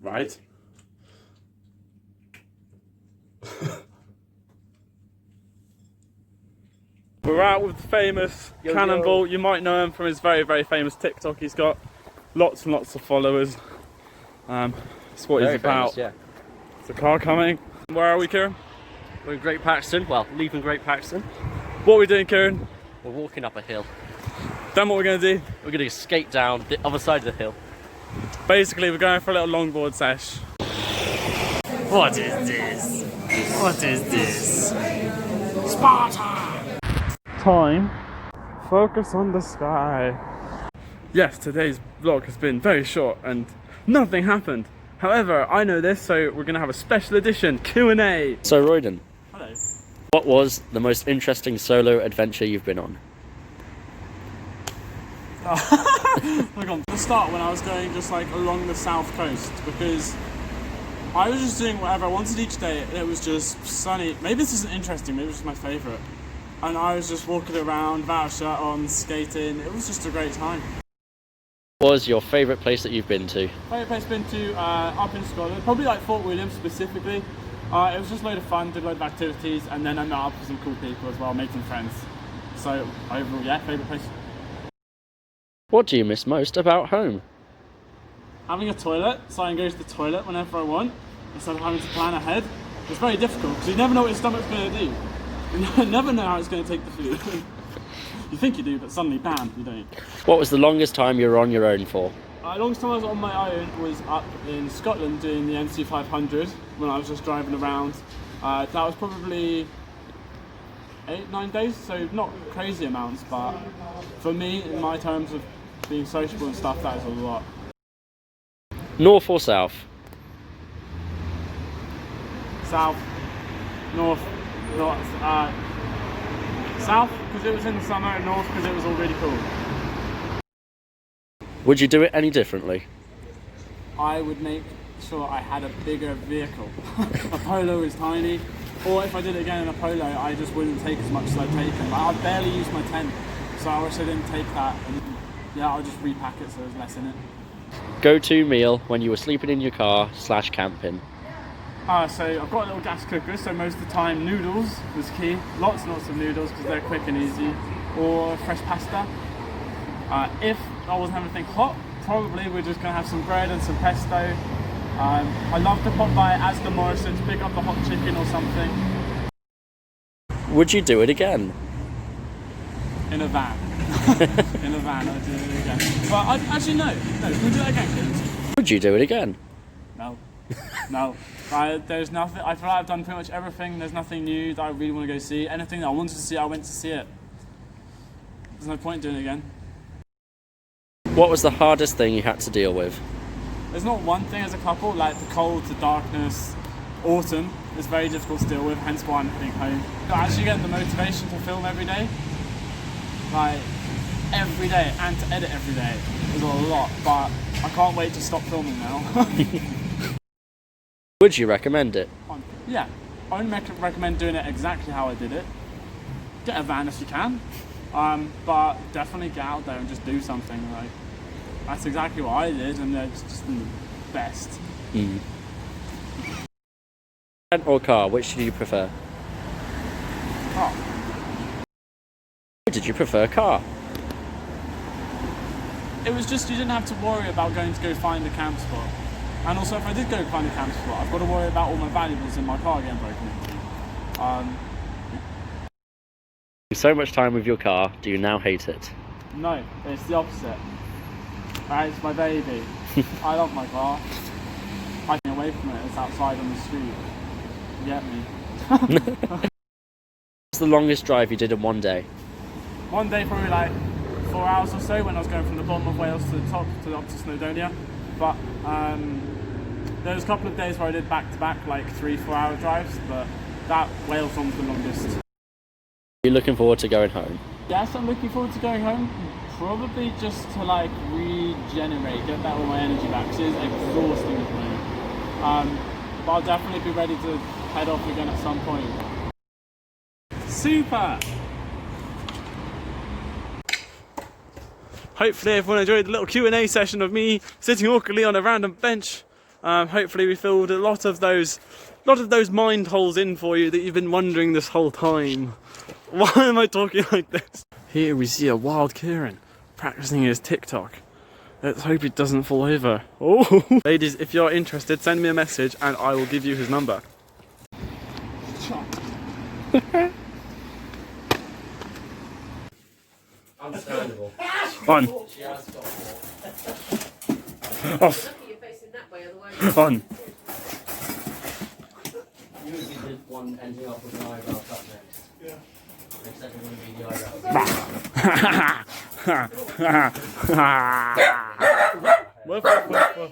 Right. We're out with the famous Cannonball. You might know him from his very, very famous TikTok. He's got lots and lots of followers. That's what he's about. Famous, yeah. There's a car coming. Where are we, Kieran? We're in Great Paxton. Well, leaving Great Paxton. What are we doing, Kieran? We're walking up a hill. Then what we're going to do? We're going to skate down the other side of the hill. Basically, we're going for a little longboard sesh. What is this? What is this? Sparta! Time. Focus on the sky. Yes, today's vlog has been very short and nothing happened. However, I know this, so we're going to have a special edition Q&A. So, Royden. Hello. What was the most interesting solo adventure you've been on? Look, on the start when I was going just like along the south coast, because I was just doing whatever I wanted each day and it was just sunny. Maybe this isn't interesting, maybe it's just my favourite. And I was just walking around without a shirt on, skating. It was just a great time. What was your favourite place that you've been to? Favourite place I've been to up in Scotland, probably like Fort William specifically. It was just a load of fun, did a load of activities, and then I met up with some cool people as well, made some friends. So overall, yeah, favourite place. What do you miss most about home? Having a toilet, so I can go to the toilet whenever I want, instead of having to plan ahead. It's very difficult, because you never know what your stomach's going to do. You never know how it's going to take the food. You think you do, but suddenly, bam, you don't. What was the longest time you were on your own for? Longest time I was on my own was up in Scotland doing the NC 500 when I was just driving around. That was probably 8-9 days, so not crazy amounts, but for me, in my terms of being sociable and stuff, that is a lot. North or south? South, north, south because it was in the summer, and north because it was all really cool. Would you do it any differently? I would make sure I had a bigger vehicle. A Polo is tiny, or if I did it again in a Polo, I just wouldn't take as much as I've taken. Like, I barely use my tent, so I wish I didn't take that. And yeah, I'll just repack it so there's less in it. Go-to meal when you were sleeping in your car / camping? So I've got a little gas cooker, so most of the time noodles was key. Lots and lots of noodles because they're quick and easy. Or fresh pasta. If I wasn't having anything hot, probably we're just going to have some bread and some pesto. I love to pop by Asda Morrison to pick up a hot chicken or something. Would you do it again? In a van. In a van, I'd do it again. But actually no, would you do that again, kids? Would you do it again? No. No. There's nothing, I feel like I've done pretty much everything. There's nothing new that I really want to go see. Anything that I wanted to see, I went to see it. There's no point doing it again. What was the hardest thing you had to deal with? There's not one thing as a couple, like the cold, the darkness, autumn is very difficult to deal with, hence why I'm heading home. Actually getting the motivation to film every day, like every day, and to edit every day is a lot, but I can't wait to stop filming now. Would you recommend it? Yeah, I wouldn't recommend doing it exactly how I did it. Get a van if you can, but definitely get out there and just do something. Like that's exactly what I did, and it's just the best. Tent or car, which do you prefer? Oh. Did you prefer car? It was just you didn't have to worry about going to go find a camp spot. And also if I did go find a camp spot, I've got to worry about all my valuables in my car getting broken into. So much time with your car, do you now hate it? No, it's the opposite. It's my baby. I love my car. I can away from it, it's outside on the street. You get me? What's the longest drive you did in one day? One day probably like 4 hours or so when I was going from the bottom of Wales to the top up to Snowdonia. But there was a couple of days where I did back-to-back like 3-4 hour drives, but that Wales one was the longest. Are you looking forward to going home? Yes, I'm looking forward to going home. Probably just to like regenerate, get that all my energy back, because it is exhausting at the moment. But I'll definitely be ready to head off again at some point. Super! Hopefully everyone enjoyed the little Q&A session of me sitting awkwardly on a random bench Hopefully we filled a lot of those mind holes in for you that you've been wondering this whole time. Why am I talking like this? Here we see a wild Kieran practicing his TikTok. Let's hope it doesn't fall over. Oh, ladies, if you're interested, send me a message and I will give you his number. Understandable. On. Off. On. You would be the one ending up with an eyebrow cut next. Yeah. Next second would be the eyebrow. Woof, woof, woof, woof.